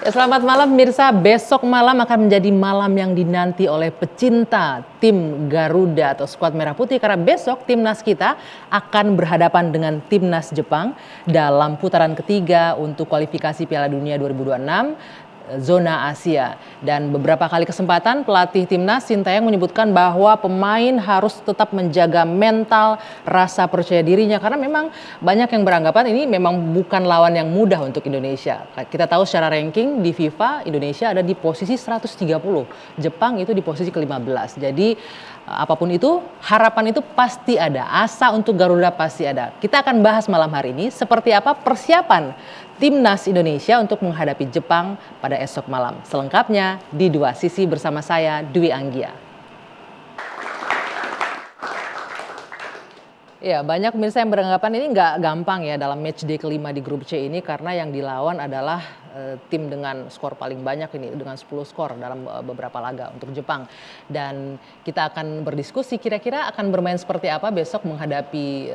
Ya, selamat malam pemirsa, besok malam akan menjadi malam yang dinanti oleh pecinta tim Garuda atau skuad Merah Putih karena besok timnas kita akan berhadapan dengan timnas Jepang dalam putaran ketiga untuk kualifikasi Piala Dunia 2026 zona Asia. Dan beberapa kali kesempatan pelatih timnas Sintayong menyebutkan bahwa pemain harus tetap menjaga mental, rasa percaya dirinya karena memang banyak yang beranggapan ini memang bukan lawan yang mudah untuk Indonesia. Kita tahu secara ranking di FIFA Indonesia ada di posisi 130, Jepang itu di posisi ke-15. Jadi apapun itu, harapan itu pasti ada, asa untuk Garuda pasti ada. Kita akan bahas malam hari ini seperti apa persiapan timnas Indonesia untuk menghadapi Jepang pada esok malam. Selengkapnya di Dua Sisi bersama saya, Dwi Anggia. Ya, banyak pemirsa yang beranggapan ini nggak gampang ya dalam match day kelima di grup C ini karena yang dilawan adalah tim dengan skor paling banyak ini dengan 10 skor dalam beberapa laga untuk Jepang. Dan kita akan berdiskusi kira-kira akan bermain seperti apa besok menghadapi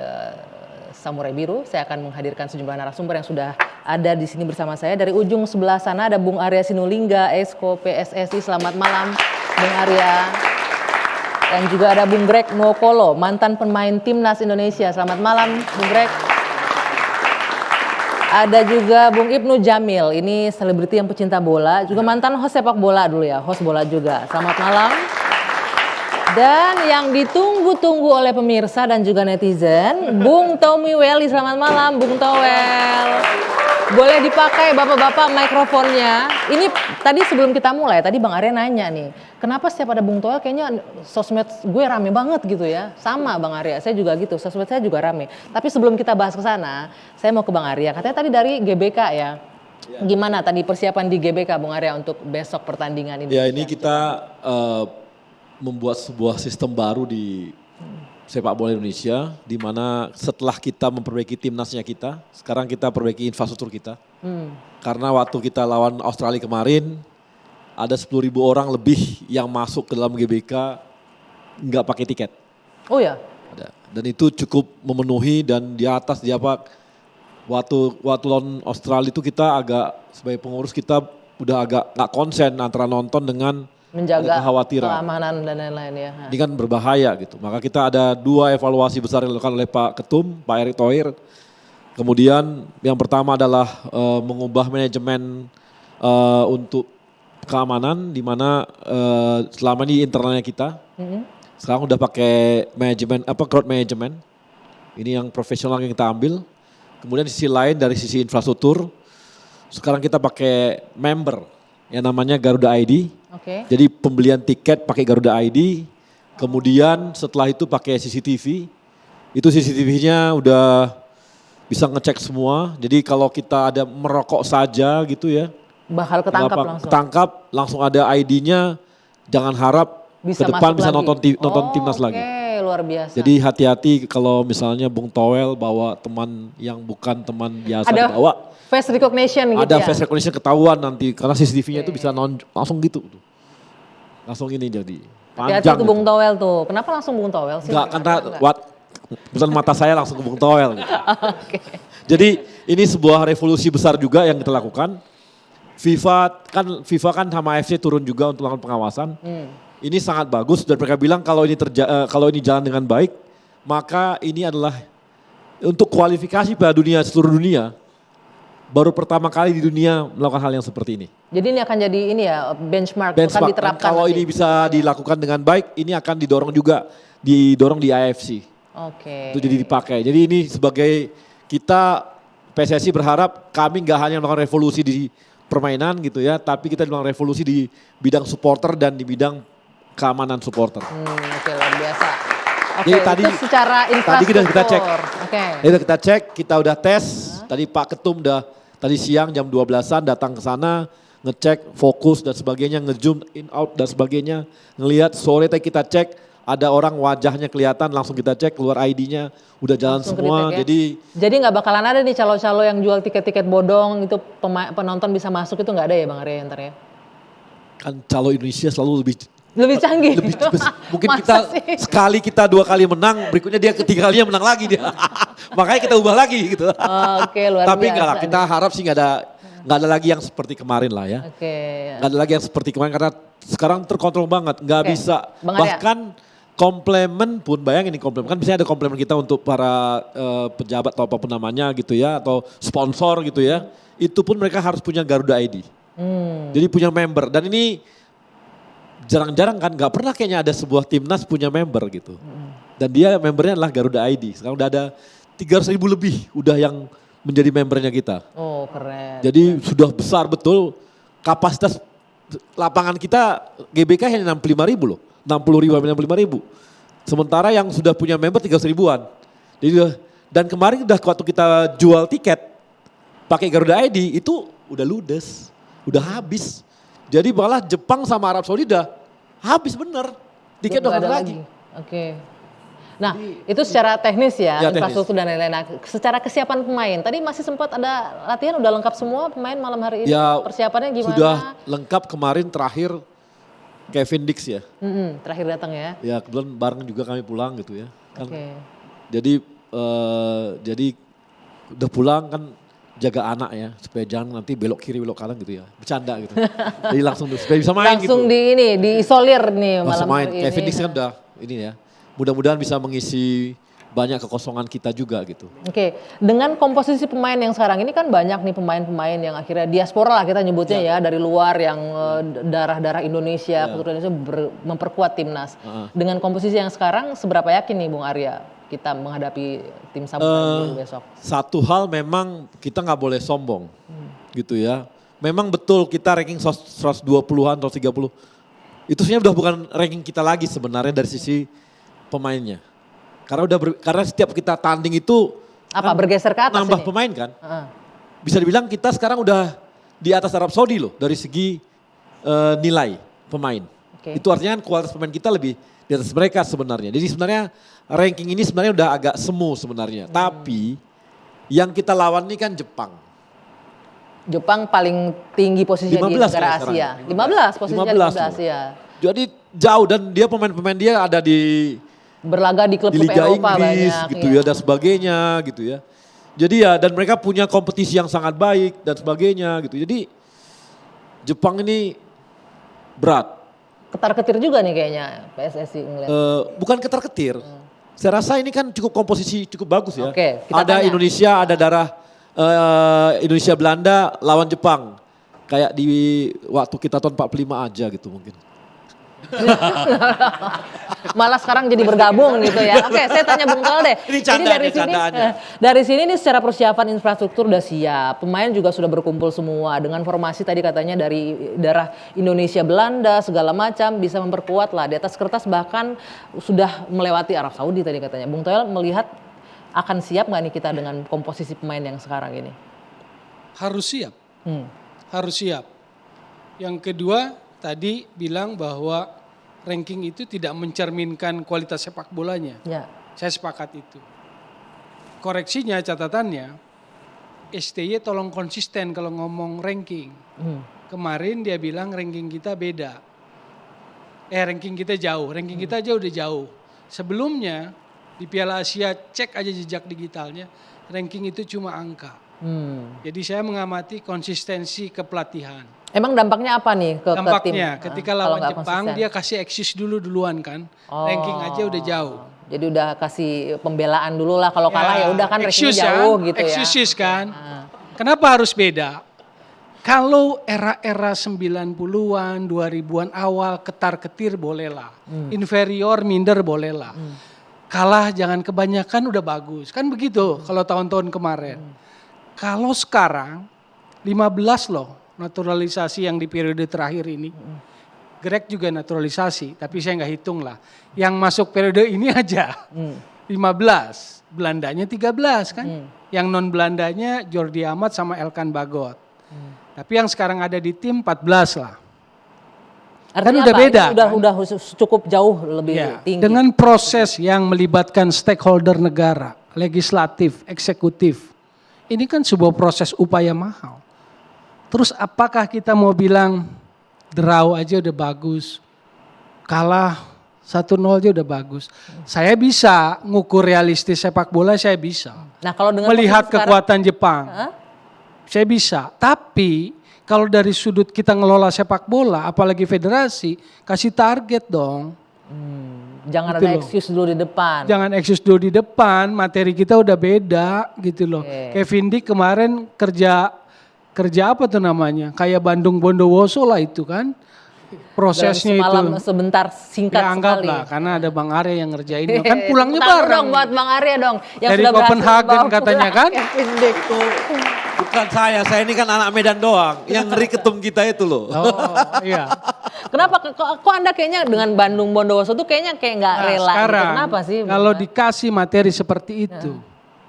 Samurai Biru. Saya akan menghadirkan sejumlah narasumber yang sudah ada di sini bersama saya. Dari ujung sebelah sana ada Bung Arya Sinulinga, Esko PSSI. Selamat malam Bung Arya. Dan juga ada Bung Greg Nwokolo, mantan pemain timnas Indonesia. Selamat malam Bung Greg. Ada juga Bung Ibnu Jamil, ini selebriti yang pecinta bola, juga mantan host sepak bola dulu ya, host bola juga. Selamat malam. Dan yang ditunggu-tunggu oleh pemirsa dan juga netizen, Bung Tommy Welly. Selamat malam Bung Towel. Boleh dipakai bapak-bapak mikrofonnya. Ini tadi sebelum kita mulai, tadi Bang Arya nanya nih, kenapa setiap ada Bung Towel kayaknya sosmed gue rame banget gitu ya. Sama Bang Arya, saya juga gitu, sosmed saya juga rame. Tapi sebelum kita bahas ke sana, saya mau ke Bang Arya. Katanya tadi dari GBK ya. Gimana tadi persiapan di GBK Bung Arya untuk besok pertandingan ini? Ya ini kita membuat sebuah sistem baru di sepak bola Indonesia, di mana setelah kita memperbaiki timnasnya kita, sekarang kita perbaiki infrastruktur kita. Karena waktu kita lawan Australia kemarin, ada 10.000 orang lebih yang masuk ke dalam GBK nggak pakai tiket. Oh ya? Ada. Dan itu cukup memenuhi dan di atas di apa, waktu lawan Australia itu kita agak, sebagai pengurus kita udah agak nggak konsen antara nonton dengan menjaga kekhawatiran, keamanan dan lain-lain ya. Ini kan berbahaya gitu. Maka kita ada 2 evaluasi besar yang dilakukan oleh Pak Ketum, Pak Erick Thohir. Kemudian yang pertama adalah mengubah manajemen untuk keamanan, di mana selama ini internalnya kita, sekarang udah pakai manajemen crowd management. Ini yang profesional yang kita ambil. Kemudian di sisi lain dari sisi infrastruktur, sekarang kita pakai member yang namanya Garuda ID. Okay. Jadi pembelian tiket pakai Garuda ID, kemudian setelah itu pakai CCTV. Itu CCTV-nya udah bisa ngecek semua. Jadi kalau kita ada merokok saja gitu ya, bakal ketangkap langsung. Ketangkap, langsung ada ID-nya. Jangan harap bisa ke depan bisa lagi. nonton timnas lagi. Oke, luar biasa. Jadi hati-hati kalau misalnya Bung Towel bawa teman yang bukan teman biasa ada bawa. Face recognition gitu ada ya? Face recognition ketahuan nanti karena CCTV-nya itu bisa langsung gitu. Langsung ini jadi panjang. Hati-hati tuh Bung Towel tuh. Kenapa langsung Bung Towel sih? Enggak, karena pesan mata saya langsung ke Bung Towel. Gitu. Okay. Jadi ini sebuah revolusi besar juga yang kita lakukan. FIFA kan sama AFC turun juga untuk melakukan pengawasan. Ini sangat bagus dan mereka bilang kalau ini jalan dengan baik, maka ini adalah untuk kualifikasi Piala Dunia seluruh dunia. Baru pertama kali di dunia melakukan hal yang seperti ini. Jadi ini akan jadi ini ya benchmark akan diterapkan. Kalau ini bisa dilakukan dengan baik, ini akan didorong di AFC. Oke. Itu jadi dipakai. Jadi ini sebagai kita PSSI berharap kami nggak hanya melakukan revolusi di permainan gitu ya, tapi kita melakukan revolusi di bidang supporter dan di bidang keamanan supporter. Oke, luar biasa. Oke, jadi tadi itu secara infrastruktur. Tadi kita cek. Oke. Kita cek, kita udah tes. Tadi Pak Ketum tadi siang jam 12-an datang ke sana, ngecek fokus dan sebagainya, ngezoom in out dan sebagainya, ngelihat sore tadi kita cek ada orang wajahnya kelihatan, langsung kita cek keluar ID-nya udah jalan langsung semua. Ya? Jadi nggak bakalan ada nih calo-calo yang jual tiket-tiket bodong itu penonton bisa masuk itu nggak ada ya Bang Arya ntar ya? Kan calo Indonesia selalu lebih canggih. Mungkin kita 2 kali menang, berikutnya dia ketiga kalinya menang lagi dia. Makanya kita ubah lagi gitu. Oke, luar Tapi biasa. enggak lah, kita harap sih nggak ada nggak ada lagi yang seperti kemarin lah ya. Oke. Nggak ada lagi yang seperti kemarin karena sekarang terkontrol banget, nggak Oke. bisa. Bang Arya. Bahkan komplemen pun, bayangin nih komplemen, kan biasanya ada komplemen kita untuk para pejabat atau apapun namanya gitu ya, atau sponsor gitu ya. Itu pun mereka harus punya Garuda ID. Jadi punya member, dan ini jarang-jarang kan, nggak pernah kayaknya ada sebuah timnas punya member gitu. Dan dia membernya adalah Garuda ID. Sekarang udah ada 300.000 lebih udah yang menjadi membernya kita. Oh keren. Jadi sudah besar betul, kapasitas lapangan kita GBK hanya 65.000 loh. 60.000 sampai 65.000. Sementara yang sudah punya member 300 ribuan. Jadi, dan kemarin udah waktu kita jual tiket pakai Garuda ID itu udah ludes, udah habis. Jadi malah Jepang sama Arab Saudi udah habis bener. Tiket udah Nggak nggak ada ada lagi. Oke. Nah itu secara teknis ya, Ya, infrastruktur dan lain-lain. Nah, secara kesiapan pemain, tadi masih sempat ada latihan, udah lengkap semua pemain malam hari ini? Ya, Persiapannya gimana? sudah lengkap kemarin terakhir Kevin Dix ya. Terakhir datang ya? Ya kebetulan bareng juga kami pulang gitu ya. Kan, Oke. jadi udah pulang kan jaga anak ya supaya jangan nanti belok kiri belok kanan gitu ya. Bercanda gitu. Jadi langsung supaya bisa main Langsung gitu. diisolir nih Langsung malam main. hari ini. Kevin Dix kan udah ini ya. Mudah-mudahan bisa mengisi banyak kekosongan kita juga gitu. Oke, dengan komposisi pemain yang sekarang ini kan banyak nih pemain-pemain yang akhirnya diaspora lah kita nyebutnya ya dari luar yang darah-darah Indonesia, keturunan Indonesia memperkuat timnas. Dengan komposisi yang sekarang seberapa yakin nih Bung Arya kita menghadapi tim Samurai besok? Satu hal memang kita nggak boleh sombong gitu ya. Memang betul kita ranking 120-an atau 30. Itu sebenarnya udah bukan ranking kita lagi sebenarnya dari sisi pemainnya. Karena setiap kita tanding itu Apa bergeser ke atas nambah ini? pemain kan. Bisa dibilang kita sekarang udah di atas Arab Saudi loh dari segi nilai pemain. Oke. Itu artinya kan kualitas pemain kita lebih di atas mereka sebenarnya. Jadi sebenarnya ranking ini sebenarnya udah agak semu sebenarnya. Tapi yang kita lawan ini kan Jepang. Jepang paling tinggi posisinya di 15 negara kan sekarang Asia. ya? 15 posisinya di 15 negara loh. Asia. Jadi jauh dan dia pemain-pemain dia ada di Berlaga di klub Liga Eropa Inggris banyak. gitu ya dan sebagainya gitu ya. Jadi ya dan mereka punya kompetisi yang sangat baik dan sebagainya gitu. Jadi Jepang ini berat. Ketar-ketir juga nih kayaknya PSSI ngeliat. Bukan ketar-ketir. Saya rasa ini kan cukup komposisi cukup bagus ya. Oke, kita Ada tanya. Indonesia, ada darah Indonesia Belanda lawan Jepang. Kayak di waktu kita tahun 45 aja gitu mungkin. Malah sekarang jadi bergabung gitu ya. Oke, saya tanya Bung Tol deh. Ini canda dari nih, sini, candaannya. dari sini nih secara persiapan infrastruktur udah siap. Pemain juga sudah berkumpul semua dengan formasi tadi katanya dari darah Indonesia Belanda segala macam bisa memperkuat lah. Di atas kertas bahkan sudah melewati Arab Saudi tadi katanya. Bung Toel melihat akan siap nggak nih kita dengan komposisi pemain yang sekarang ini? Harus siap. Harus siap. Yang kedua tadi bilang bahwa ranking itu tidak mencerminkan kualitas sepak bolanya. Ya. Saya sepakat itu. Koreksinya, catatannya, STY tolong konsisten kalau ngomong ranking. Kemarin dia bilang ranking kita beda. Ranking kita jauh, ranking kita aja udah jauh. Sebelumnya di Piala Asia cek aja jejak digitalnya, ranking itu cuma angka. Jadi saya mengamati konsistensi kepelatihan. Emang dampaknya apa nih ke tim? Dampaknya ketika Kalau lawan nggak Jepang konsisten? dia kasih eksis duluan kan. Ranking aja udah jauh. Jadi udah kasih pembelaan dulu lah, kalau kalah ya udah kan rankingnya excuse jauh kan? gitu ya. Excuses kan. Kenapa harus beda? Kalau era-era 90-an, 2000-an awal ketar-ketir bolehlah. Inferior, minder bolehlah. Kalah jangan kebanyakan udah bagus. Kan begitu kalau tahun-tahun kemarin. Kalau sekarang 15 loh naturalisasi yang di periode terakhir ini. Greg juga naturalisasi, tapi saya nggak hitung lah. Yang masuk periode ini aja 15, Belandanya 13 kan. Yang non Belandanya Jordi Amat sama Elkan Bagot. Tapi yang sekarang ada di tim 14 lah. Artinya Kan udah apa? beda, Ini kan? udah cukup jauh lebih Ya, tinggi. dengan proses yang melibatkan stakeholder negara, legislatif, eksekutif. Ini kan sebuah proses upaya mahal. Terus apakah kita mau bilang draw aja udah bagus, kalah 1-0 aja udah bagus. Saya bisa ngukur realistis sepak bola, saya bisa. Nah, kalau dengan Melihat posisi sekarang- kekuatan Jepang. Saya bisa. Tapi kalau dari sudut kita ngelola sepak bola, apalagi federasi, kasih target dong. Jangan Gitu ada loh. excuse dulu di depan. Jangan eksis dulu di depan, materi kita udah beda gitu loh. Kevin Dick kemarin kerja apa tuh namanya? Kayak Bandung Bondowoso lah itu kan. Prosesnya Dalam semalam itu. sebentar singkat Ya sekali. anggaplah karena ada Bang Arya yang ngerjain. Kan pulangnya Tepuk tangan bareng. dong buat Bang Arya dong. Yang Dari sudah berhasil Copenhagen membawa katanya pulang kan? Kevin Dick. Bukan saya ini kan anak Medan doang. Yang ngeri ketum kita itu loh. Oh iya. Kenapa kok Anda kayaknya dengan Bandung Bondowoso tuh kayaknya kayak nggak Nah, rela gitu. sekarang Kenapa sih? kalau dikasih materi seperti itu,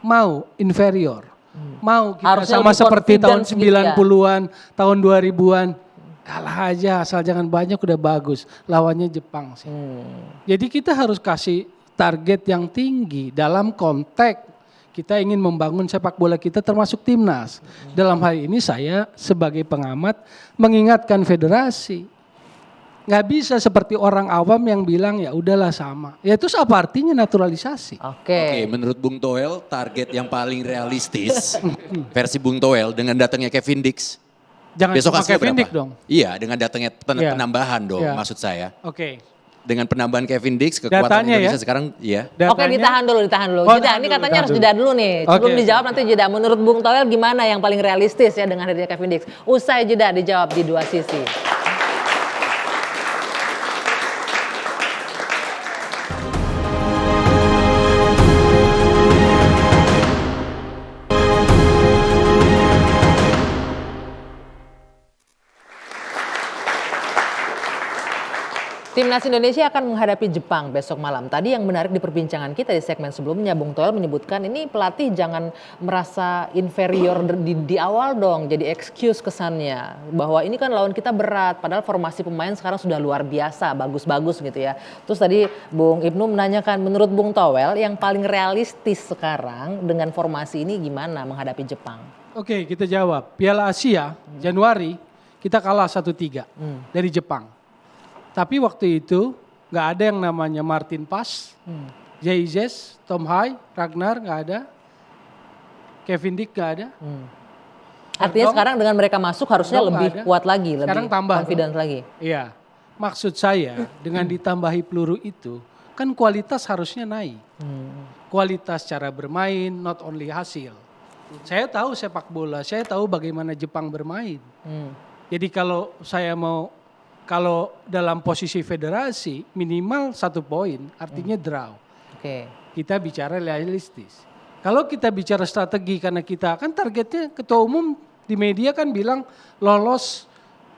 mau inferior, mau kita Harusnya sama lebih seperti tahun confidence gitu ya. 90-an, tahun 2000-an, kalah aja asal jangan banyak udah bagus. Lawannya Jepang sih. Jadi kita harus kasih target yang tinggi dalam konteks kita ingin membangun sepak bola kita termasuk timnas. Dalam hal ini saya sebagai pengamat mengingatkan federasi. Nggak bisa seperti orang awam yang bilang ya udahlah sama. Ya terus apa artinya naturalisasi? Oke. Oke, menurut Bung Toel target yang paling realistis versi Bung Toel dengan datangnya Kevin Dix. Jangan Besok cuma hasilnya Kevin berapa? Dick dong. Iya, dengan datangnya Iya. penambahan dong Iya. maksud saya. Oke. Dengan penambahan Kevin Dix kekuatan Datanya Indonesia ya? sekarang iya. Oke, ditahan dulu. Oh, Jeda, tahan ini dulu, katanya tahan harus dulu. jeda dulu nih. Sebelum Oke. dijawab nanti jeda. Menurut Bung Toel gimana yang paling realistis ya dengan hadirnya Kevin Dix? Usai jeda dijawab di dua sisi. Timnas Indonesia akan menghadapi Jepang besok malam. Tadi yang menarik di perbincangan kita di segmen sebelumnya, Bung Toel menyebutkan ini pelatih jangan merasa inferior di awal dong, jadi excuse kesannya. Bahwa ini kan lawan kita berat, padahal formasi pemain sekarang sudah luar biasa, bagus-bagus gitu ya. Terus tadi Bung Ibnu menanyakan, menurut Bung Toel yang paling realistis sekarang dengan formasi ini gimana menghadapi Jepang? Oke, kita jawab. Piala Asia Januari kita kalah 1-3 dari Jepang. Tapi waktu itu nggak ada yang namanya Martin Paes, Jay-Zes, Tom Hai, Ragnar nggak ada, Kevin Dick nggak ada. Artinya sekarang dengan mereka masuk harusnya Dong, lebih nggak ada. kuat lagi, Sekarang lebih tambah confident lagi. Iya, maksud saya dengan ditambahi peluru itu kan kualitas harusnya naik. Kualitas cara bermain, not only hasil. Saya tahu sepak bola, saya tahu bagaimana Jepang bermain. Jadi kalau dalam posisi federasi minimal 1 poin artinya draw. Oke. Kita bicara realistis. Kalau kita bicara strategi karena kita kan targetnya ketua umum di media kan bilang lolos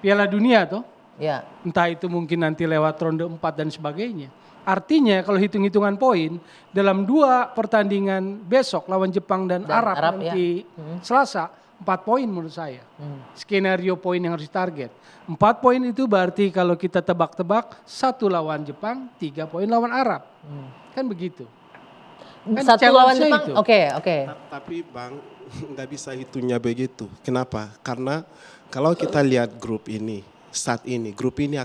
Piala Dunia toh. Ya. Entah itu mungkin nanti lewat ronde 4 dan sebagainya. Artinya kalau hitung-hitungan poin dalam 2 pertandingan besok lawan Jepang dan Arab nanti Selasa 4 poin menurut saya. Skenario poin yang harus ditarget. 4 poin itu berarti kalau kita tebak-tebak 1 lawan Jepang, 3 poin lawan Arab. Kan begitu. Kan Satu lawan challenge-nya Jepang, itu. oke. Tapi Bang, nggak bisa hitungnya begitu. Kenapa? Karena kalau kita lihat grup ini, saat ini, grup ini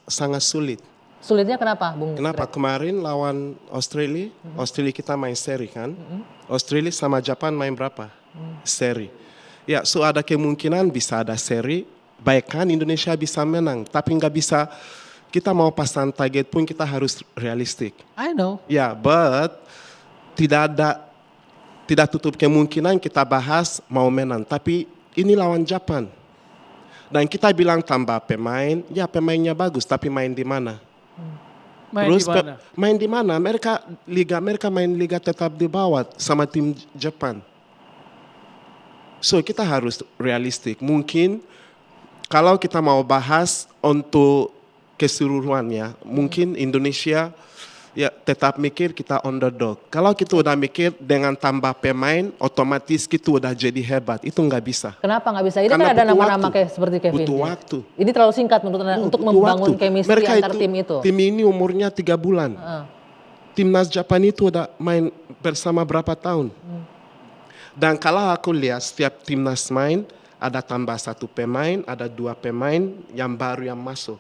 sangat sulit. Sulitnya kenapa, Bung? Kenapa? Kemarin lawan Australia, Australia kita main seri kan. Australia sama Jepang main berapa? Seri. Ya, so ada kemungkinan bisa ada seri, baik kan Indonesia bisa menang. Tapi nggak bisa, kita mau pasang target pun kita harus realistik. I know. Ya, but tidak tutup kemungkinan kita bahas mau menang. Tapi ini lawan Jepang. Dan kita bilang tambah pemain, ya pemainnya bagus, tapi main di mana? Main di mana? Main di mana? Mereka main liga tetap di bawah sama tim Jepang. So kita harus realistik. Mungkin kalau kita mau bahas untuk keseluruhannya, mungkin Indonesia ya tetap mikir kita underdog. Kalau kita udah mikir dengan tambah pemain, otomatis kita udah jadi hebat. Itu nggak bisa. Kenapa nggak bisa? Ini Karena kan ada butuh nama-nama waktu. kayak seperti Kevin. Butuh ya. waktu. Ini terlalu singkat menurut Anda untuk Butuh membangun waktu. chemistry Mereka antar tim itu. Tim ini umurnya 3 bulan. Timnas Jepang itu udah main bersama berapa tahun. Dan kalau aku lihat setiap timnas main, ada tambah 1 pemain, ada 2 pemain yang baru yang masuk.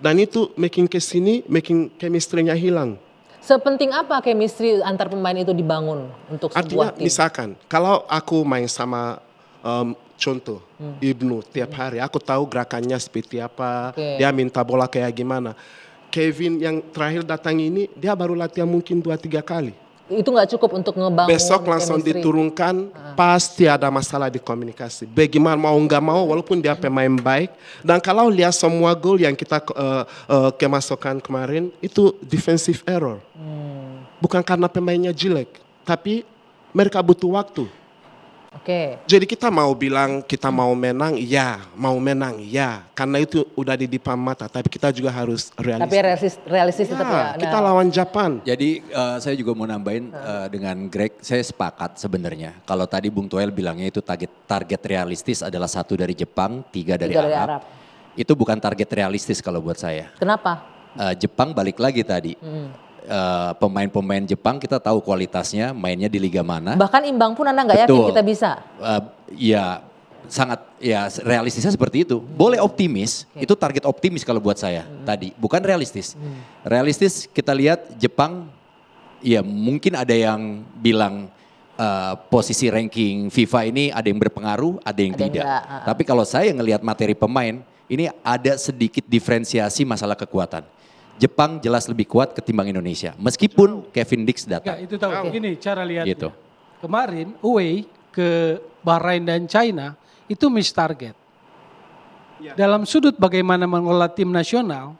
Dan itu making kesini, making chemistry-nya hilang. Sepenting apa chemistry antar pemain itu dibangun untuk Artinya sebuah tim? misalkan, kalau aku main sama contoh Ibnu tiap hari, aku tahu gerakannya seperti apa, Oke. dia minta bola kayak gimana. Kevin yang terakhir datang ini, dia baru latihan mungkin 2-3 kali. Itu nggak cukup untuk ngebangun Besok langsung chemistry. diturunkan, pasti ada masalah di komunikasi. Bagaimana mau nggak mau, walaupun dia pemain baik. Dan kalau lihat semua gol yang kita kemasukan kemarin, itu defensive error. Bukan karena pemainnya jelek, tapi mereka butuh waktu. Oke. Jadi kita mau bilang kita mau menang, ya. Karena itu udah di depan mata, tapi kita juga harus realistis. Tapi realistis tetap ya. Kita lawan Jepang. Jadi saya juga mau nambahin dengan Greg, saya sepakat sebenarnya. Kalau tadi Bung Toel bilangnya itu target realistis adalah 1 dari Jepang, 3 dari Tiga dari Arab. Arab. Itu bukan target realistis kalau buat saya. Kenapa? Jepang balik lagi tadi. Pemain-pemain Jepang kita tahu kualitasnya, mainnya di liga mana. Bahkan imbang pun Anda nggak yakin Betul. kita bisa. Ya sangat ya realistisnya seperti itu. Boleh optimis, itu target optimis kalau buat saya tadi, bukan realistis. Realistis kita lihat Jepang, ya mungkin ada yang bilang posisi ranking FIFA ini ada yang berpengaruh, ada yang Ada yang tidak. enggak, Tapi kalau saya ngelihat materi pemain, ini ada sedikit diferensiasi masalah kekuatan. Jepang jelas lebih kuat ketimbang Indonesia, meskipun Kevin Dix Enggak, datang. itu tahu. Gini cara lihatnya. Gitu. Kemarin away ke Bahrain dan China itu miss target. Dalam sudut bagaimana mengelola tim nasional,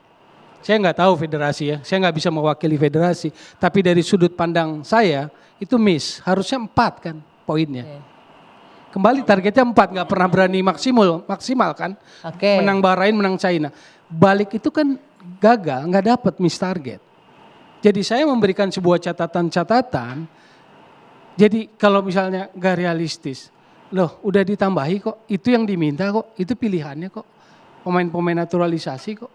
saya nggak tahu federasi ya, saya nggak bisa mewakili federasi. Tapi dari sudut pandang saya itu miss, harusnya 4 kan poinnya. Kembali targetnya 4, nggak pernah berani maksimal kan. Oke. Menang Bahrain, menang China. Balik itu kan gagal, nggak dapat miss target. Jadi saya memberikan sebuah catatan-catatan. Jadi kalau misalnya nggak realistis, loh udah ditambahi kok, itu yang diminta kok, itu pilihannya kok. Pemain-pemain naturalisasi kok.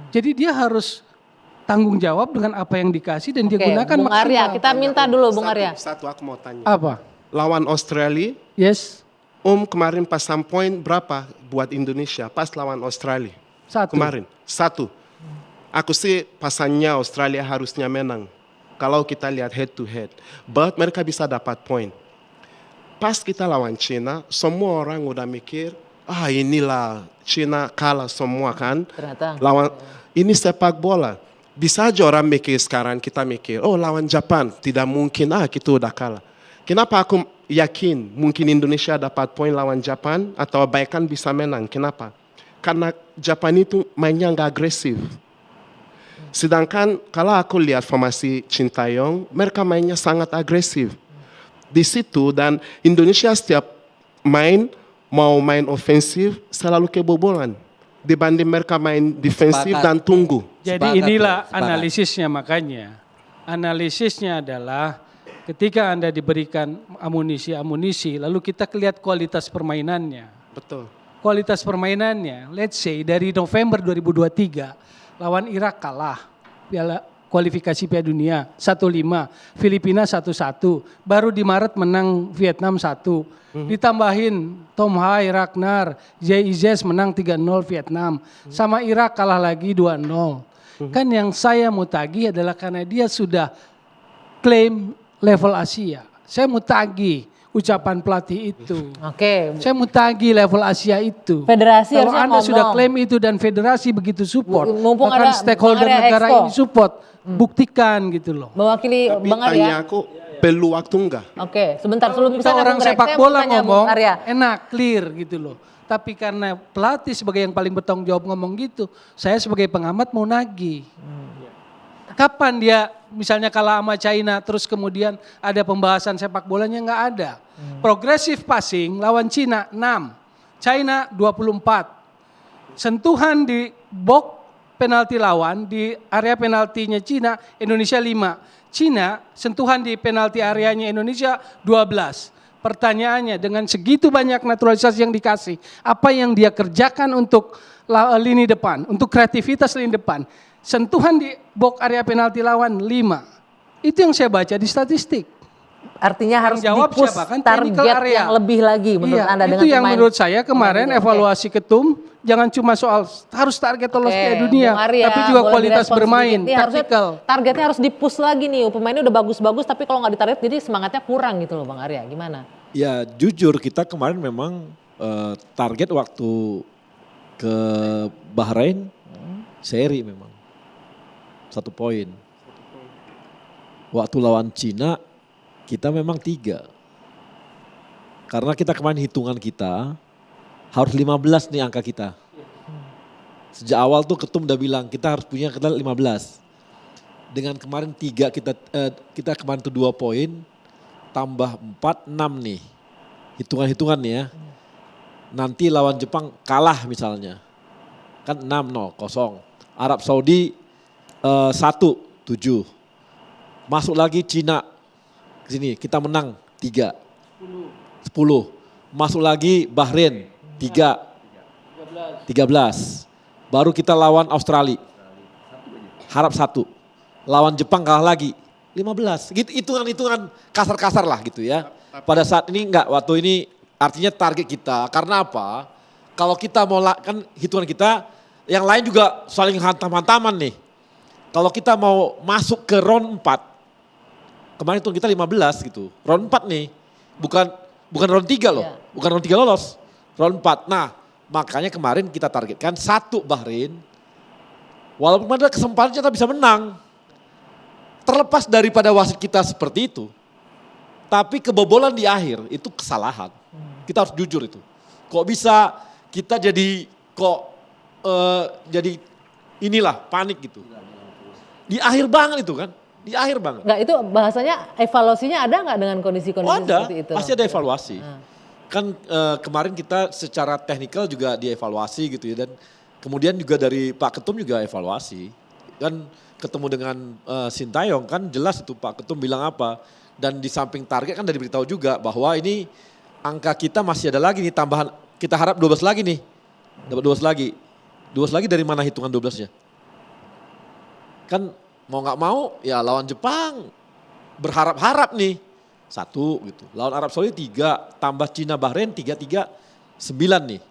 Jadi dia harus tanggung jawab dengan apa yang dikasih dan dia Oke, gunakan Bung Arya, maksimal. kita minta dulu Bung Arya. Satu aku mau tanya. Apa? Lawan Australia, Yes, kemarin pasang poin berapa buat Indonesia pas lawan Australia? 1. Kemarin, 1. Aku sih pasannya Australia harusnya menang. Kalau kita lihat head to head. But mereka bisa dapat poin. Pas kita lawan China, semua orang udah mikir, inilah China kalah semua kan. Ternyata. Ini sepak bola. Bisa aja orang mikir sekarang, kita mikir, lawan Jepang, tidak mungkin, kita udah kalah. Kenapa aku yakin mungkin Indonesia dapat poin lawan Jepang atau bahkan bisa menang? Kenapa? Karena Jepang itu mainnya nggak agresif. Sedangkan kalau aku lihat formasi Sintayong, mereka mainnya sangat agresif. Di situ dan Indonesia setiap mau main ofensif selalu kebobolan. Dibanding mereka main defensif Sepakat. dan tunggu. Jadi Sepakat, inilah Bro, sepakat. analisisnya makanya. Analisisnya adalah ketika Anda diberikan amunisi, lalu kita lihat kualitas permainannya. Betul. Kualitas permainannya, let's say dari November 2023 lawan Irak kalah, kualifikasi Piala Dunia 1-5, Filipina 1-1, baru di Maret menang Vietnam 1, ditambahin Tom Hai, Ragnar, Jay Izes menang 3-0 Vietnam, sama Irak kalah lagi 2-0. Kan yang saya mau tagih adalah karena dia sudah klaim level Asia. Saya mau tagih ucapan pelatih itu. Oke. Saya mau tagih level Asia itu. Federasi Kalau harusnya Anda sudah ngomong. klaim itu dan federasi begitu support, Mumpung bahkan ada stakeholder Bung Arya negara Expo. ini support, buktikan gitu loh. Mewakili Tapi Bang tanya Arya. aku, perlu waktu enggak? Oke, sebentar sebelum Kita kesana, orang Bung Greg, sepak saya mau bola tanya, Bung ngomong Arya. enak, clear gitu loh. Tapi karena pelatih sebagai yang paling bertanggung jawab ngomong gitu, saya sebagai pengamat mau nagih. Kapan dia misalnya kalah sama China terus kemudian ada pembahasan sepak bolanya, nggak ada. Progressive passing lawan China 6, China 24. Sentuhan di box penalti lawan di area penaltinya China, Indonesia 5. China sentuhan di penalti areanya Indonesia 12. Pertanyaannya dengan segitu banyak naturalisasi yang dikasih, apa yang dia kerjakan untuk lini depan, untuk kreativitas lini depan? Sentuhan di box area penalti lawan 5. Itu yang saya baca di statistik. Artinya harus Yang jawab di-push siapa? Kan technical target area. yang lebih lagi menurut Iya, Anda dengan itu yang pemain. menurut saya kemarin Oke. evaluasi ketum jangan cuma soal harus target lolos Oke, Piala Dunia, Bung Arya, tapi juga boleh kualitas direspon bermain, sedikit. Ini harusnya taktikal. targetnya harus di-push lagi nih. Pemainnya udah bagus-bagus tapi kalau nggak ditarget jadi semangatnya kurang gitu loh Bang Arya. Gimana? Ya jujur kita kemarin memang target waktu ke Bahrain seri memang. 1 poin. Waktu lawan Cina kita memang 3. Karena kita kemarin hitungan kita harus 15 nih angka kita. Sejak awal tuh Ketum udah bilang kita harus punya kita 15. Dengan kemarin 3 kita kemarin tuh 2 poin tambah 4 6 nih. Hitungan-hitungan nih ya. Nanti lawan Jepang kalah misalnya. Kan 6-0. Arab Saudi 1 7. Masuk lagi Cina ke sini kita menang 3. 10. Masuk lagi Bahrain 3. 13. Baru kita lawan Australia. Harap 1. Lawan Jepang kalah lagi 15. Gitu hitungan-hitungan kasar-kasar lah gitu ya. Pada saat ini enggak, waktu ini artinya target kita. Karena apa? Kalau kita mau kan hitungan kita, yang lain juga saling hantam-hantaman nih. Kalau kita mau masuk ke round 4, kemarin itu kita 15 gitu. Round 4 nih, bukan round 3 loh. Ya. Bukan round 3 lolos, round 4. Nah makanya kemarin kita targetkan 1 Bahrain. Walaupun ada kesempatan kita bisa menang. Terlepas daripada wasit kita seperti itu. Tapi kebobolan di akhir itu kesalahan. Kita harus jujur itu. Kok bisa kita jadi jadi inilah panik gitu. Di akhir banget itu kan. Di akhir banget. Enggak, itu bahasanya evaluasinya ada nggak dengan kondisi-kondisi seperti itu? Pasti ada evaluasi. Kan kemarin kita secara teknikal juga dievaluasi gitu ya. Dan kemudian juga dari Pak Ketum juga evaluasi. Kan ketemu dengan Sintayong kan jelas itu Pak Ketum bilang apa. Dan di samping target kan udah diberitahu juga bahwa ini angka kita masih ada lagi nih tambahan. Kita harap 12 lagi nih. Dapat 12 lagi. 12 lagi dari mana hitungan 12-nya? Kan mau gak mau ya lawan Jepang berharap-harap nih. 1 gitu. Lawan Arab Saudi 3, tambah Cina Bahrain 3, 9 nih.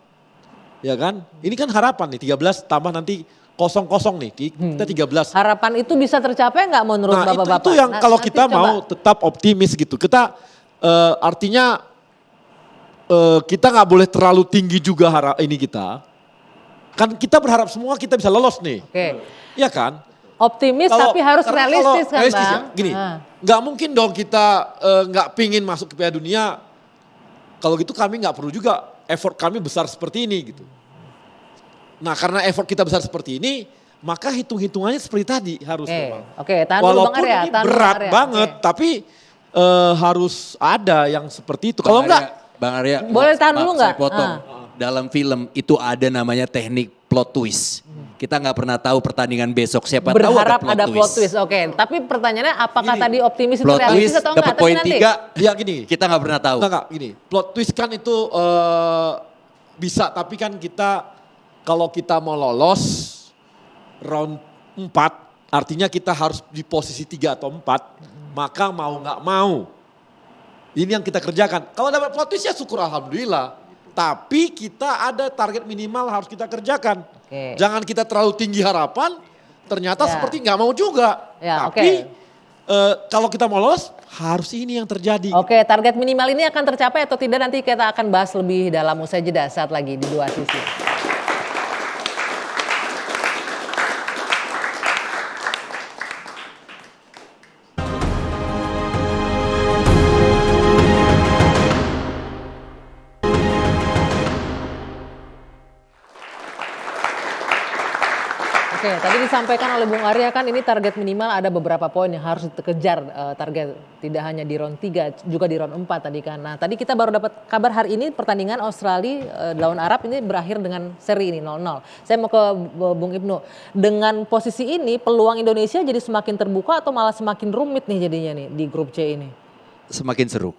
Ya kan? Ini kan harapan nih 13 tambah nanti 0-0 nih. Kita 13. Harapan itu bisa tercapai nggak menurut Nah Bapak-Bapak? itu yang kalau Nanti kita coba. mau tetap optimis gitu. Kita artinya kita nggak boleh terlalu tinggi juga ini kita. Kan kita berharap semua kita bisa lolos nih. Oke. Iya kan? Optimis tapi harus karena realistis kan realistis Bang? ya, gini, Ah. nggak mungkin dong kita nggak pingin masuk ke Piala Dunia. Kalau gitu kami nggak perlu juga effort kami besar seperti ini gitu. Nah karena effort kita besar seperti ini, maka hitung-hitungannya seperti tadi harus memang. Oke, tahan dulu Bang Walaupun Arya. ini tahan dulu, Bang berat Arya. banget, Oke. tapi harus ada yang seperti itu. Kalau enggak, Bang Arya, Boleh tahan maaf, dulu saya nggak? potong. Dalam film itu ada namanya teknik plot twist. Kita nggak pernah tahu pertandingan besok, siapa tahu Berharap ada plot twist. Oke, tapi pertanyaannya apakah tadi optimis itu Plot realistis twist atau enggak? dapat Tapi poin nanti. 3, ya gini. kita nggak pernah tahu. Enggak, gini. Plot twist kan itu bisa, tapi kan kita kalau kita mau lolos round 4, artinya kita harus di posisi 3 atau 4, maka mau nggak mau. Ini yang kita kerjakan. Kalau dapat plot twist ya syukur alhamdulillah. Tapi kita ada target minimal harus kita kerjakan. Oke. Jangan kita terlalu tinggi harapan, ternyata Ya. seperti nggak mau juga. Ya, Tapi oke. kalau kita mau lolos, harus ini yang terjadi. Oke, target minimal ini akan tercapai atau tidak nanti kita akan bahas lebih dalam usai jeda saat lagi di Dua Sisi. Oke, tadi disampaikan oleh Bung Arya kan ini target minimal ada beberapa poin yang harus dikejar target tidak hanya di round 3 juga di round 4 tadi kan. Nah, tadi kita baru dapat kabar hari ini pertandingan Australia lawan Arab ini berakhir dengan seri ini 0-0. Saya mau ke Bung Ibnu. Dengan posisi ini peluang Indonesia jadi semakin terbuka atau malah semakin rumit nih jadinya nih di grup C ini? Semakin seru.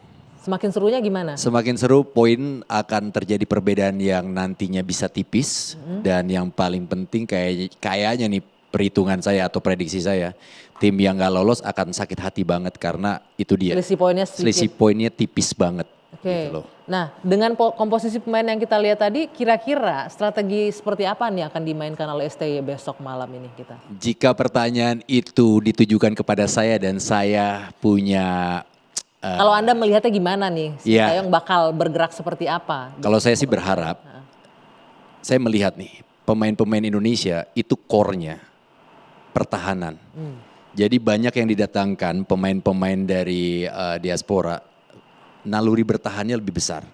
Semakin serunya gimana? Semakin seru, poin akan terjadi perbedaan yang nantinya bisa tipis. Dan yang paling penting kayaknya nih perhitungan saya atau prediksi saya. Tim yang gak lolos akan sakit hati banget karena itu dia. Selisih poinnya sedikit. Selisih poinnya tipis banget. Oke. Gitu loh. Nah, dengan komposisi pemain yang kita lihat tadi, kira-kira strategi seperti apa nih akan dimainkan oleh STY besok malam ini kita? Jika pertanyaan itu ditujukan kepada saya dan saya punya Kalau Anda melihatnya gimana nih? Iya. Sintayong bakal bergerak seperti apa? Kalau saya sih berharap, saya melihat nih pemain-pemain Indonesia itu core-nya pertahanan. Jadi banyak yang didatangkan pemain-pemain dari diaspora, naluri bertahannya lebih besar.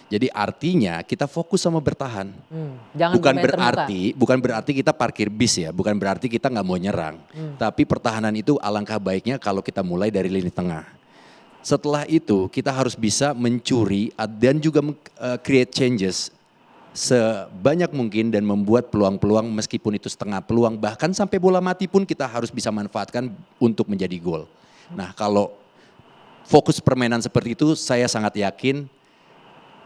Jadi artinya kita fokus sama bertahan. Jangan Bukan bermain bukan berarti kita parkir bis ya, bukan berarti kita nggak mau nyerang. Tapi pertahanan itu alangkah baiknya kalau kita mulai dari lini tengah. Setelah itu kita harus bisa mencuri dan juga create changes sebanyak mungkin dan membuat peluang-peluang meskipun itu setengah peluang, bahkan sampai bola mati pun kita harus bisa manfaatkan untuk menjadi gol. Nah, kalau fokus permainan seperti itu, saya sangat yakin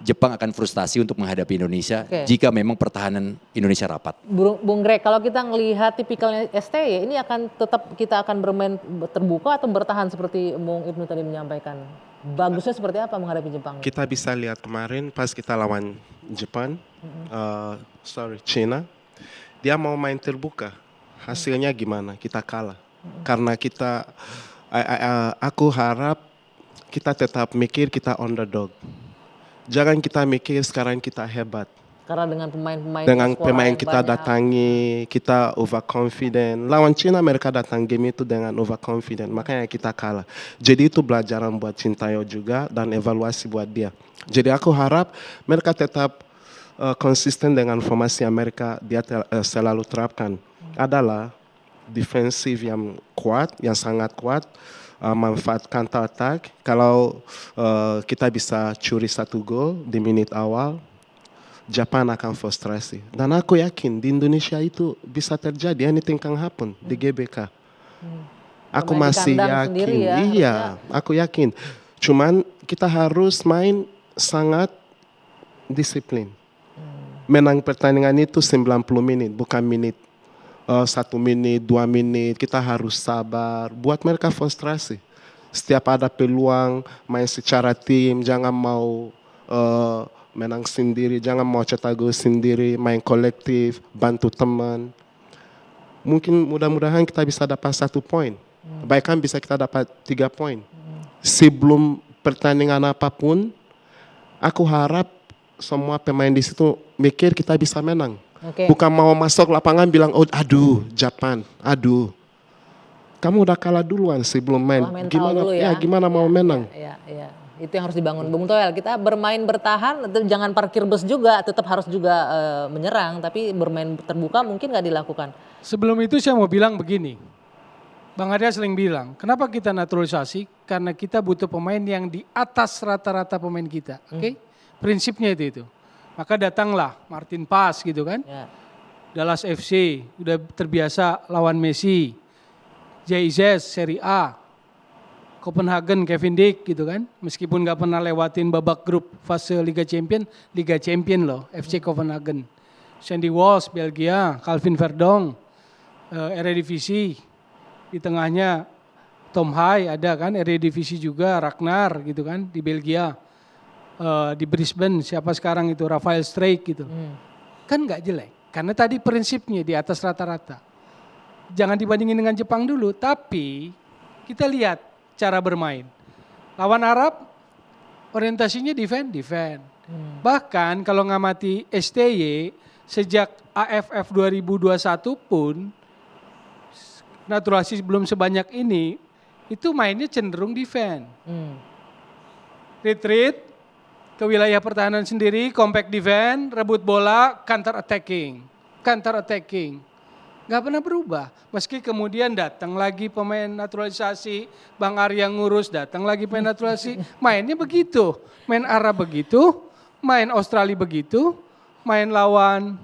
Jepang akan frustasi untuk menghadapi Indonesia jika memang pertahanan Indonesia rapat. Bung Greg, kalau kita ngelihat tipikalnya STY, ini akan tetap kita akan bermain terbuka atau bertahan seperti Bung Ibnu tadi menyampaikan? Bagusnya seperti apa menghadapi Jepang? Kita bisa lihat kemarin pas kita lawan Jepang, China, dia mau main terbuka. Hasilnya gimana? Kita kalah. Karena kita, aku harap kita tetap mikir kita underdog. Jangan kita mikir sekarang kita hebat. Karena dengan pemain-pemain Dengan diaspora pemain yang kita banyak. datangi, kita overconfident. Lawan China mereka datang game itu dengan overconfident, makanya kita kalah. Jadi itu pelajaran buat Sintayong juga dan evaluasi buat dia. Jadi aku harap mereka tetap konsisten dengan formasi yang mereka dia selalu terapkan. Adalah defensif yang kuat, yang sangat kuat. Manfaat counter attack. Kalau kita bisa curi 1 gol di menit awal, Jepang akan frustrasi. Dan aku yakin di Indonesia itu bisa terjadi, anything can happen di GBK. Aku Bermain di masih kandang yakin, sendiri ya, iya, aku yakin. Cuman kita harus main sangat disiplin. Menang pertandingan itu 90 menit, bukan menit 1 menit, 2 menit. Kita harus sabar, buat mereka frustrasi. Setiap ada peluang, main secara tim, jangan mau menang sendiri, jangan mau cetak gol sendiri, main kolektif, bantu teman. Mungkin mudah-mudahan kita bisa dapat 1 poin. Bahkan bisa kita dapat 3 poin. Sebelum pertandingan apapun, aku harap semua pemain di situ mikir kita bisa menang. Bukan mau masuk lapangan bilang, oh aduh Jepang, aduh. Kamu udah kalah duluan sebelum main. Gimana dulu ya. Gimana mau menang? Iya. Itu yang harus dibangun. Bung Toel, kita bermain bertahan, jangan parkir bus juga, tetap harus juga menyerang, tapi bermain terbuka mungkin nggak dilakukan. Sebelum itu saya mau bilang begini, Bang Arya sering bilang, kenapa kita naturalisasi? Karena kita butuh pemain yang di atas rata-rata pemain kita, oke? Prinsipnya itu. Maka datanglah Martin Paes gitu kan, Dallas FC, udah terbiasa lawan Messi, JIZ Serie A, Copenhagen Kevin Dick gitu kan, meskipun nggak pernah lewatin babak grup fase Liga Champion loh, FC Copenhagen. Sandy Walsh Belgia, Calvin Verdong, Eredivisie, di tengahnya Tom Hai ada kan, Eredivisie juga, Ragnar gitu kan di Belgia. Di Brisbane siapa sekarang itu Rafael Struijk gitu. Kan nggak jelek, karena tadi prinsipnya di atas rata-rata. Jangan dibandingin dengan Jepang dulu, tapi kita lihat cara bermain. Lawan Arab orientasinya defend. Bahkan kalau ngamati STY sejak AFF 2021 pun naturalisasi belum sebanyak ini, itu mainnya cenderung defend. Retreat ke wilayah pertahanan sendiri, compact defense, rebut bola, counter attacking. Gak pernah berubah. Meski kemudian datang lagi pemain naturalisasi, Bang Arya ngurus, datang lagi pemain naturalisasi, mainnya begitu. Main Arab begitu, main Australia begitu, main lawan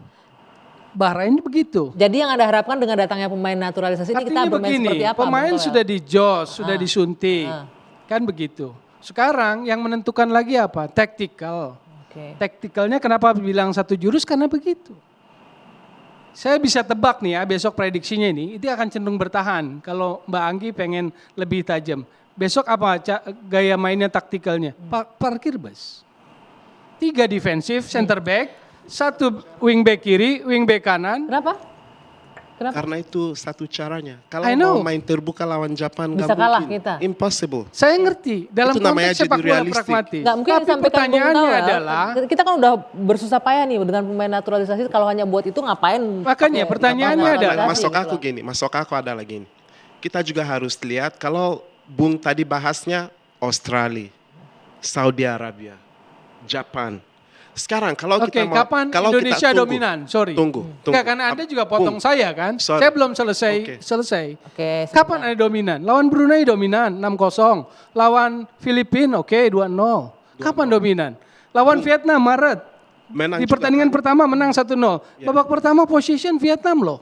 Bahrain begitu. Jadi yang Anda harapkan dengan datangnya pemain naturalisasi ini kita bermain begini, seperti apa? pemain Bung Toel? sudah dijos, sudah disuntik, kan begitu. Sekarang yang menentukan lagi apa? Tactical. Tacticalnya kenapa bilang 1 jurus? Karena begitu. Saya bisa tebak nih ya, besok prediksinya ini, itu akan cenderung bertahan. Kalau Mbak Anggi pengen lebih tajam. Besok apa gaya mainnya taktikalnya? Parkir bus. 3 defensif, center back, 1 wing back kiri, wing back kanan. Kenapa? Kenapa? Karena itu satu caranya. Kalau I know. mau main terbuka lawan Jepang Bisa nggak kalah mungkin. kita. Impossible. Saya ngerti dalam Itu namanya konteks sepak jadi bola realistik. pragmatis. Nggak mungkin Tapi disampaikan Bung pertanyaannya Tawel, adalah, kita kan udah bersusah payah nih dengan pemain naturalisasi, kalau hanya buat itu ngapain? Makanya pakai pertanyaannya pemain adalah- naturalisasi Masuk gitu aku loh. gini, masuk aku adalah gini. Kita juga harus lihat kalau Bung tadi bahasnya Australia, Saudi Arabia, Jepang. Sekarang kalau oke, kita mau, kapan kalau Indonesia kita tunggu, dominan? Sorry. Tunggu. Enggak, karena Anda juga potong Bung, saya kan. sorry. Saya belum selesai. Oke. Oke, Kapan Anda dominan? Lawan Brunei dominan 6-0. Lawan Filipina oke 2-0. Kapan dominan? Lawan Vietnam Maret. menang Di juga pertandingan kan? pertama menang 1-0. Babak pertama position Vietnam loh.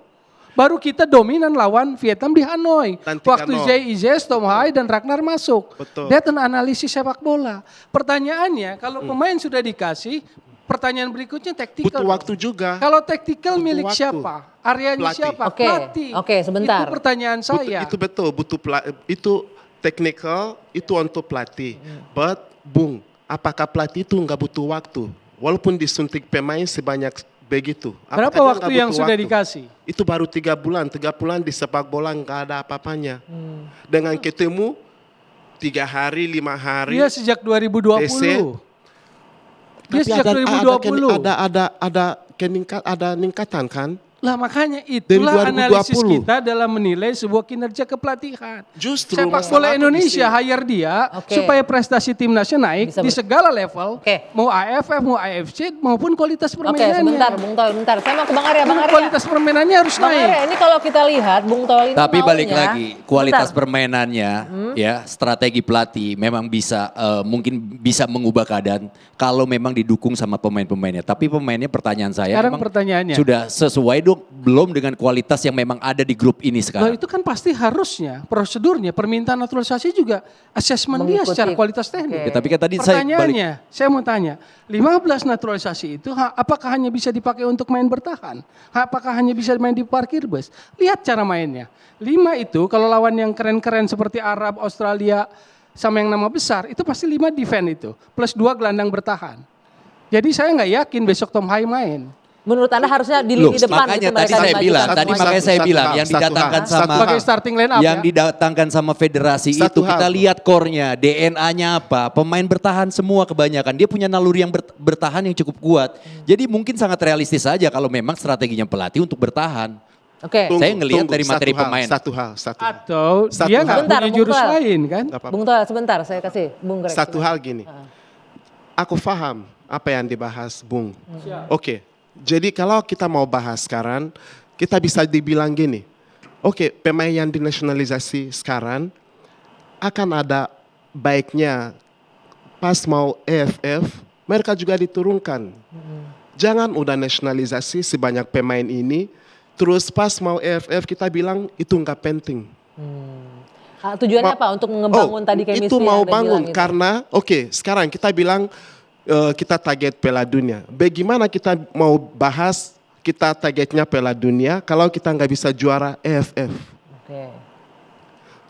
Baru kita dominan lawan Vietnam di Hanoi. Dan 3-0. Waktu Zhei Izes, Tom Hai dan Ragnar masuk. Betul. Dia analisis sepak bola. Pertanyaannya kalau pemain sudah dikasih, pertanyaan berikutnya taktikal. Butuh dong. waktu juga. Kalau taktikal Butuh milik waktu. siapa? Areanya Pelatih. siapa? Oke, Pelatih. oke, sebentar. Itu pertanyaan saya. Itu betul, itu technical, itu untuk pelatih. But Bung, apakah pelatih itu nggak butuh waktu? Walaupun disuntik pemain sebanyak begitu. Berapa apakah dia waktu nggak yang butuh sudah waktu? dikasih? Itu baru 3 bulan. 3 bulan di sepak bola nggak ada apa-apanya. Dengan ketemu 3 hari, 5 hari. Dia sejak 2020. Dia Tapi sejak ada 2020. ada peningkatan kan? Lah makanya itulah 2020. analisis kita dalam menilai sebuah kinerja kepelatihan. Justru Sepak masalah bola aku di Indonesia sini. hire dia Oke. supaya prestasi timnasnya naik Bisa di segala level, Oke. mau AFF, mau AFC maupun kualitas Oke, permainannya. sebentar, Bung Toel, bentar. Saya mau ke Bang Arya, Bang Karena Arya. kualitas permainannya harus Bang naik. Arya, ini kalau kita lihat Bung Toel ini Tapi balik maunya- lagi, kualitas Bentar. permainannya, ya strategi pelatih memang bisa mungkin bisa mengubah keadaan kalau memang didukung sama pemain-pemainnya. Tapi pemainnya pertanyaan saya, Sekarang emang pertanyaannya. sudah sesuai dong belum dengan kualitas yang memang ada di grup ini Loh, sekarang? itu kan pasti harusnya prosedurnya permintaan naturalisasi juga asesmen dia Mengikuti. secara kualitas teknik. Oke. Ya, tapi kan tadi saya balik, Pertanyaannya, saya mau tanya, 15 naturalisasi itu apakah hanya bisa dipakai untuk main bertahan? Apakah hanya bisa main di parkir bus? Lihat cara mainnya. 5 itu kalau lawan yang keren-keren seperti Arab, Australia, sama yang nama besar, itu pasti 5 defend itu. Plus 2 gelandang bertahan. Jadi saya nggak yakin besok Tom Hai main. Menurut Anda harusnya di Loh, lini depan makanya itu tadi mereka saya dimajukan bilang, semuanya. tadi makanya saya Satu bilang hal, yang satu didatangkan hal, sama satu Sebagai starting line up yang ya. didatangkan sama federasi Satu itu kita hal. lihat core-nya, DNA-nya apa, pemain bertahan semua kebanyakan. Dia punya naluri yang bertahan yang cukup kuat. Jadi mungkin sangat realistis saja kalau memang strateginya pelatih untuk bertahan. Oke, Tunggu, Saya ngelihat tunggu, dari materi satu hal, pemain. Satu hal. Atau Satu dia hal. nggak Bentar, punya Bung jurus Toel. lain kan? Nggak apa-apa. Bung Toel sebentar, saya kasih Bung Greg. Satu hal gini. Aku paham apa yang dibahas Bung. Oke, jadi kalau kita mau bahas sekarang, kita bisa dibilang gini. Oke, pemain yang dinasionalisasi sekarang akan ada baiknya pas mau EFF, mereka juga diturunkan. Jangan udah nasionalisasi sebanyak pemain ini, terus pas mau EFF kita bilang itu nggak penting. Tujuannya apa? Untuk membangun tadi chemistry itu mau yang Anda bangun bilang itu. karena sekarang kita bilang kita target Piala Dunia. Bagaimana kita mau bahas kita targetnya Piala Dunia kalau kita nggak bisa juara EFF? Oke.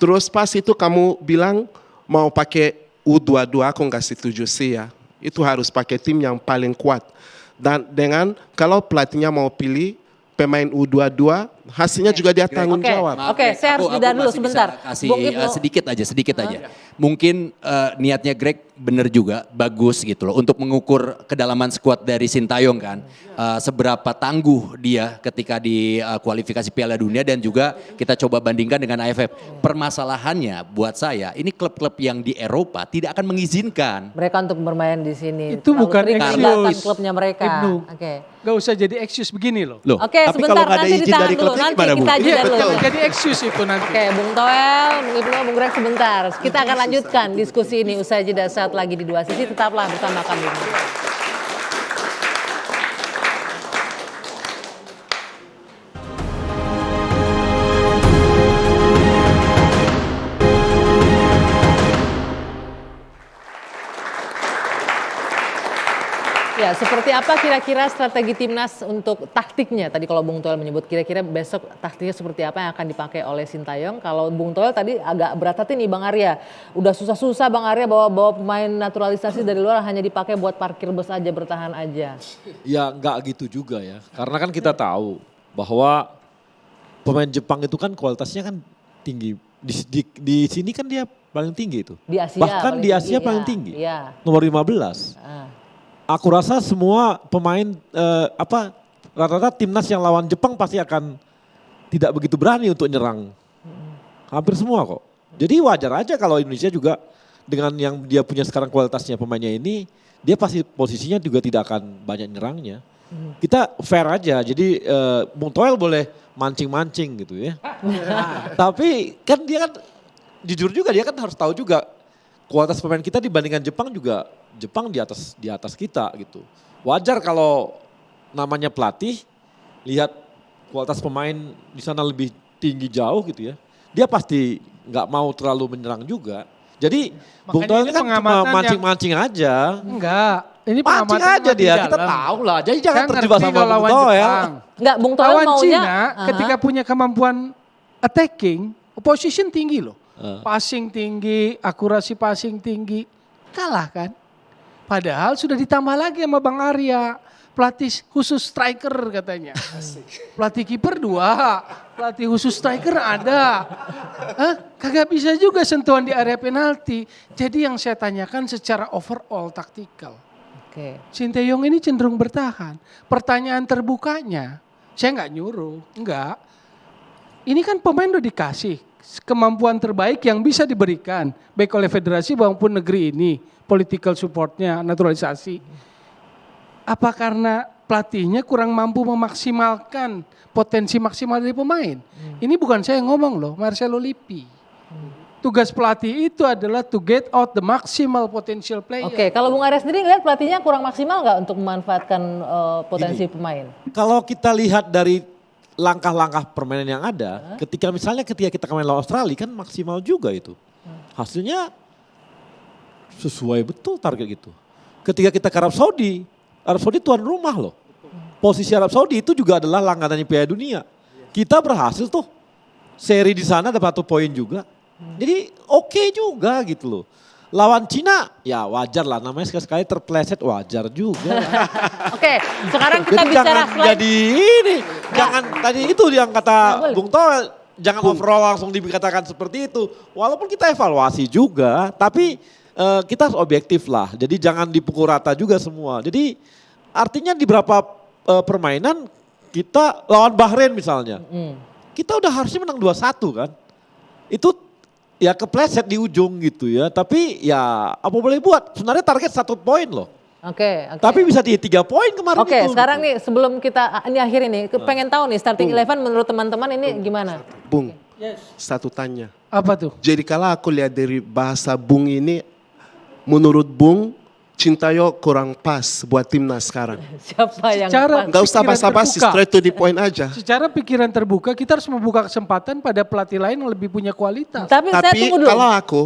Terus pas itu kamu bilang mau pakai U22, aku nggak setuju sih ya. Itu harus pakai tim yang paling kuat. Dan dengan kalau pelatihnya mau pilih pemain U22, hasilnya juga dia tanggung Oke. jawab. Oke, Greg, saya harus jeda dulu masih sebentar. bisa kasih Bung Ibnu. sedikit aja. Mungkin niatnya Greg bener juga, bagus gitu loh. Untuk mengukur kedalaman skuad dari Sintayong kan. Seberapa tangguh dia ketika di kualifikasi Piala Dunia dan juga kita coba bandingkan dengan AFF. Permasalahannya buat saya, ini klub-klub yang di Eropa tidak akan mengizinkan. Mereka untuk bermain di sini. Itu Terlalu bukan sering excuse. melibatkan klubnya mereka. Ibnu. Oke. Gak usah jadi excuse begini loh. Loh, Oke, tapi sebentar kalau nggak ada nanti izin ditahan dari dulu. klubnya Nanti gimana, Bu? kita Iya jeda dulu. betul, jadi excuse itu nanti. Oke, Bung Toel, Bung Ibnu, Bung Greg sebentar. Kita akan lanjutkan diskusi ini usai jeda saat lagi di Dua Sisi. Tetaplah bersama kami. Ya, seperti apa kira-kira strategi timnas untuk taktiknya? Tadi kalau Bung Toel menyebut kira-kira besok taktiknya seperti apa yang akan dipakai oleh Sintayong. Kalau Bung Toel tadi agak berat hati nih Bang Arya. Udah susah-susah Bang Arya bawa pemain naturalisasi dari luar hanya dipakai buat parkir bus aja, bertahan aja. Ya nggak gitu juga ya. Karena kan kita tahu bahwa pemain Jepang itu kan kualitasnya kan tinggi. Di sini kan dia paling tinggi itu. Di Asia Bahkan paling di Asia tinggi, paling ya. tinggi. Iya. Nomor 15. Ah. Aku rasa semua pemain rata-rata timnas yang lawan Jepang pasti akan tidak begitu berani untuk nyerang. Hampir semua kok. Jadi wajar aja kalau Indonesia juga dengan yang dia punya sekarang kualitasnya pemainnya ini, dia pasti posisinya juga tidak akan banyak nyerangnya. Kita fair aja, jadi Bung Toel boleh mancing-mancing gitu ya. Tapi kan dia kan jujur juga, dia kan harus tahu juga kualitas pemain kita dibandingkan Jepang juga, Jepang di atas kita gitu. Wajar kalau namanya pelatih lihat kualitas pemain di sana lebih tinggi jauh gitu ya. Dia pasti nggak mau terlalu menyerang juga. Jadi Bung Makanya Toel ini kan cuma pengamatan yang- mancing-mancing aja. Enggak, ini Mancing pengamatan aja lebih dia, kita dalam. tahu lah. Jadi jangan Saya terjebak ngerti sama kalau Bung lawan Toel. Jepang. Enggak, Bung Toel Lawan maunya. Cina Aha. ketika punya kemampuan attacking, opposition tinggi loh. Ah. Passing tinggi, akurasi passing tinggi. Kalah kan? Padahal sudah ditambah lagi sama Bang Arya. Pelatih khusus striker katanya. Pelatih kiper 2, pelatih khusus striker ada. Hah? Kagak bisa juga sentuhan di area penalti. Jadi yang saya tanyakan secara overall taktikal. Oke. Sinteyong ini cenderung bertahan. Pertanyaan terbukanya, saya nggak nyuruh, enggak. Ini kan pemain udah dikasih kemampuan terbaik yang bisa diberikan, baik oleh federasi maupun negeri ini, political supportnya, naturalisasi. Apa karena pelatihnya kurang mampu memaksimalkan potensi maksimal dari pemain? Ini bukan saya yang ngomong loh, Marcelo Lippi. Tugas pelatih itu adalah to get out the maximal potential player. Oke, kalau Bung Arya sendiri lihat pelatihnya kurang maksimal nggak untuk memanfaatkan potensi pemain? Kalau kita lihat dari langkah-langkah permainan yang ada, ketika kita main lawan Australia kan maksimal juga itu. Hasilnya sesuai betul target gitu. Ketika kita ke Arab Saudi tuan rumah loh. Posisi Arab Saudi itu juga adalah langganannya Piala Dunia. Kita berhasil tuh seri di sana dapat 1 poin juga. Jadi oke juga gitu loh. Lawan Cina ya wajar lah, namanya sekali-sekali terpleset wajar juga. Oke, sekarang kita Jadi bicara jangan selain jadi ini, jangan tadi itu yang kata boleh. Bung Toel, jangan overall langsung dikatakan seperti itu. Walaupun kita evaluasi juga, tapi kita harus objektif lah. Jadi jangan dipukul rata juga semua. Jadi artinya di beberapa permainan kita lawan Bahrain misalnya, kita udah harusnya menang 2-1 kan. Itu ya kepleset di ujung gitu ya. Tapi ya apa boleh buat, sebenarnya target 1 poin loh. Oke. Tapi bisa di 3 poin kemarin Oke, itu. sekarang gitu. nih sebelum kita ini akhir ini, pengen tahu nih starting 11 menurut teman-teman ini gimana? Bung, satu tanya. Apa tuh? Jadi kalau aku lihat dari bahasa Bung ini, menurut Bung, Sintayong kurang pas buat timnas sekarang. Siapa yang Secara- pas? Gak usah Pikiran basa-basi, terbuka. straight to the point aja. Secara pikiran terbuka kita harus membuka kesempatan pada pelatih lain yang lebih punya kualitas. Tapi saya Tapi tunggu dulu. kalau aku,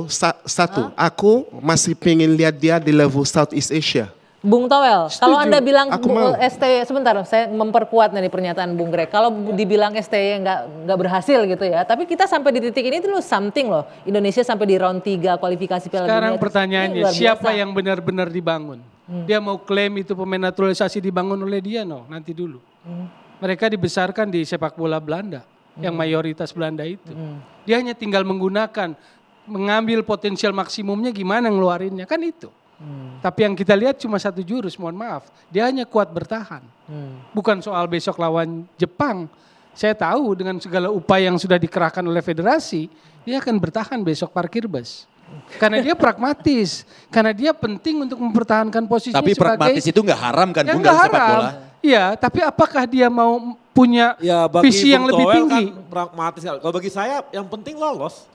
aku masih pengen lihat dia di level Southeast Asia. Bung Toel, kalau Setuju. Anda bilang Aku mau. STY, sebentar saya memperkuat nih pernyataan Bung Greg. Kalau dibilang STY nggak berhasil gitu ya, tapi kita sampai di titik ini itu something loh. Indonesia sampai di round 3 kualifikasi Piala Dunia. Sekarang Ini pertanyaannya, luar siapa biasa. yang benar-benar dibangun? Dia mau klaim itu pemain naturalisasi dibangun oleh dia? No, nanti dulu. Mereka dibesarkan di sepak bola Belanda, yang mayoritas Belanda itu. Dia hanya tinggal menggunakan, mengambil potensial maksimumnya gimana ngeluarinnya, kan itu. Tapi yang kita lihat cuma 1 jurus, mohon maaf. Dia hanya kuat bertahan. Bukan soal besok lawan Jepang. Saya tahu dengan segala upaya yang sudah dikerahkan oleh federasi, dia akan bertahan besok parkir bus. Karena dia pragmatis, karena dia penting untuk mempertahankan posisinya Tapi sebagai pragmatis itu nggak haram kan ya Bung nggak dalam sepak haram. bola? Iya, tapi apakah dia mau punya Ya bagi visi yang Bung lebih Toel tinggi? kan pragmatis. Kalau bagi saya yang penting lolos.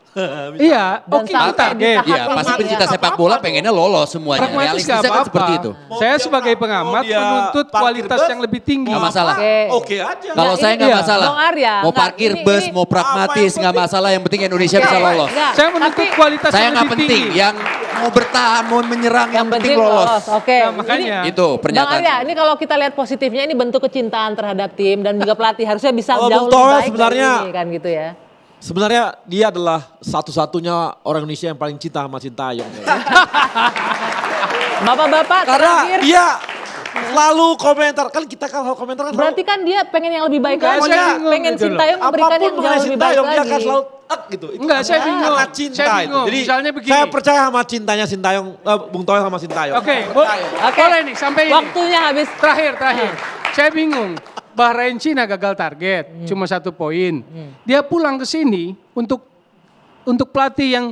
Iya, Dan oke sampai itu target. di tahap Iya, pasti ini pencinta ya. sepak bola pengennya lolos semuanya. Pragmatis Realistisnya nggak kan apa-apa. seperti itu. Saya sebagai pengamat menuntut kualitas yang lebih tinggi. Nggak masalah. Oke aja. Kalau Nah, saya ini- nggak iya. masalah. Bung Arya, Mau nggak, parkir ini- bus, ini- mau pragmatis, nggak masalah. Yang penting Indonesia bisa lolos. Nggak, Saya menuntut tapi- kualitas Saya yang nggak lebih penting. tinggi. Yang mau bertahan, mau menyerang, yang penting lolos. Oke. Nah, makanya. Ini- Itu Bang pernyataan. Arya, ini kalau kita lihat positifnya ini bentuk kecintaan terhadap tim dan juga pelatih harusnya bisa Kalau jauh Bung lebih Toel baik sebenarnya- dari ini kan gitu ya. Sebenarnya dia adalah satu-satunya orang Indonesia yang paling cinta sama Sintayong. Bapak-bapak Karena terakhir. dia selalu komentar. Kan kita kalau komentar kan Berarti kan dia pengen yang lebih baik Enggak, lagi. saya bingung Pengen gitu loh. Sintayong memberikan apapun yang jauh mengenai lebih baik Sintayong dia akan lagi. selalu gitu. Itu Enggak, saya bingung. karena cinta Saya itu. bingung. Jadi Misalnya begini. saya percaya sama cintanya Sintayong, Bung Toel sama Sintayong. Oke, Oke. boleh nih sampai ini. Waktunya habis. Terakhir. Saya bingung. Bahrain Cina gagal target, cuma 1 poin. Dia pulang ke sini untuk pelatih yang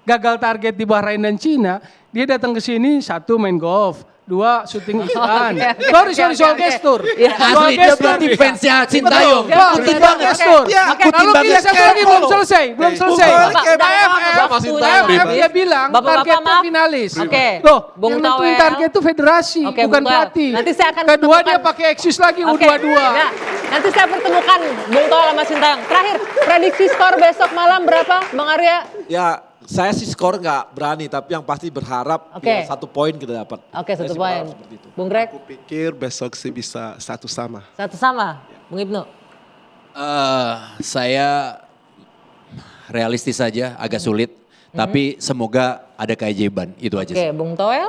gagal target di Bahrain dan Cina, dia datang ke sini 1 main golf, 2 syuting iklan. Sorry soal gestur. Iya. Soal Asli dia gestur. berarti fansnya Sintayong. Betul. Ikutin banget. Gestur. Dia Lalu ikutin kita banget. satu lagi belum selesai. Bung Toel kayak Bapak, sama Sintayong. waktunya dia bilang Bapak-bapak, targetnya maaf. finalis. Oke. Loh, Bung yang nentuin Toel. target itu federasi, Oke, bukan Bung Toel. pelatih. Nanti saya akan Kedua dia pertemukan- pakai eksis lagi Oke. U22. Nah, nanti saya pertemukan Bung Toel sama Sintayong. Terakhir, prediksi skor besok malam berapa, Bang Arya? Ya saya sih skor nggak berani, tapi yang pasti berharap Oke. ya, 1 poin kita dapat. Oke, Saya 1 sih poin. berharap seperti itu. Bung Greg, Aku pikir besok sih bisa 1-1. 1 sama. Bung Ibnu. Saya realistis saja, agak sulit. Tapi semoga ada keajaiban, itu aja Oke, sih. Bung Toel.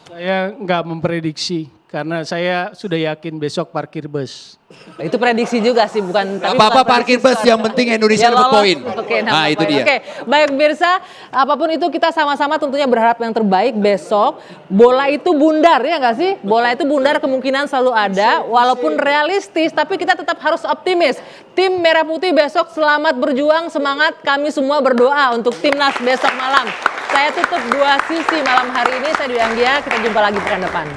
Saya nggak memprediksi karena saya sudah yakin besok parkir bus. Itu prediksi juga sih, bukan. Gak tapi apa-apa bukan parkir prediksi bus, skor. yang penting Indonesia Ya, dapat lolos. poin. Oke, Nah, dapat itu poin. dia. Oke, baik Birsa, apapun itu kita sama-sama tentunya berharap yang terbaik besok. Bola itu bundar ya nggak sih? Bola itu bundar kemungkinan selalu ada, walaupun realistis, tapi kita tetap harus optimis. Tim Merah Putih besok selamat berjuang, semangat. Kami semua berdoa untuk timnas besok malam. Saya tutup 2 sisi malam hari ini. Saya Dwi Anggia, kita jumpa lagi pekan depan.